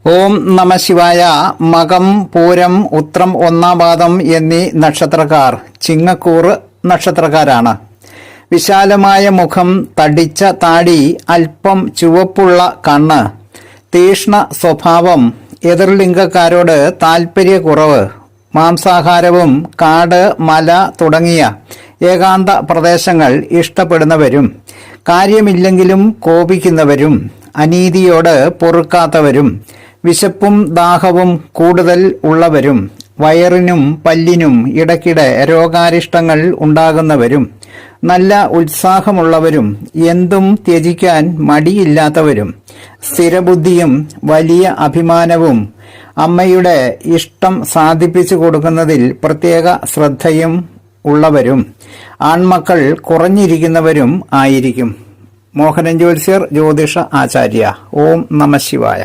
ഓം നമ ശിവായ. മകം, പൂരം, ഉത്രം, ഒന്നാം പാദം എന്നീ നക്ഷത്രക്കാർ ചിങ്ങക്കൂർ നക്ഷത്രക്കാരാണ്. വിശാലമായ മുഖം, തടിച്ച താടി, അല്പം ചുവപ്പുള്ള കണ്ണ്, തീഷ്ണ സ്വഭാവം, എതിർലിംഗക്കാരോട് താൽപര്യക്കുറവ്, മാംസാഹാരവും കാട്, മല തുടങ്ങിയ ഏകാന്ത പ്രദേശങ്ങൾ ഇഷ്ടപ്പെടുന്നവരും, കാര്യമില്ലെങ്കിലും കോപിക്കുന്നവരും, അനീതിയോട് പൊറുക്കാത്തവരും, വിശപ്പും ദാഹവും കൂടുതൽ ഉള്ളവരും, വയറിനും പല്ലിനും ഇടയ്ക്കിടെ രോഗാരിഷ്ടങ്ങൾ ഉണ്ടാകുന്നവരും, നല്ല ഉത്സാഹമുള്ളവരും, എന്തും ത്യജിക്കാൻ മടിയില്ലാത്തവരും, സ്ഥിരബുദ്ധിയും വലിയ അഭിമാനവും, അമ്മയുടെ ഇഷ്ടം സാധിപ്പിച്ചു കൊടുക്കുന്നതിൽ പ്രത്യേക ശ്രദ്ധയും ഉള്ളവരും, ആൺമക്കൾ കുറഞ്ഞിരിക്കുന്നവരും ആയിരിക്കും. മോഹനൻ ജ്യോത്സ്യർ, ജ്യോതിഷ ആചാര്യ. ഓം നമ ശിവായ.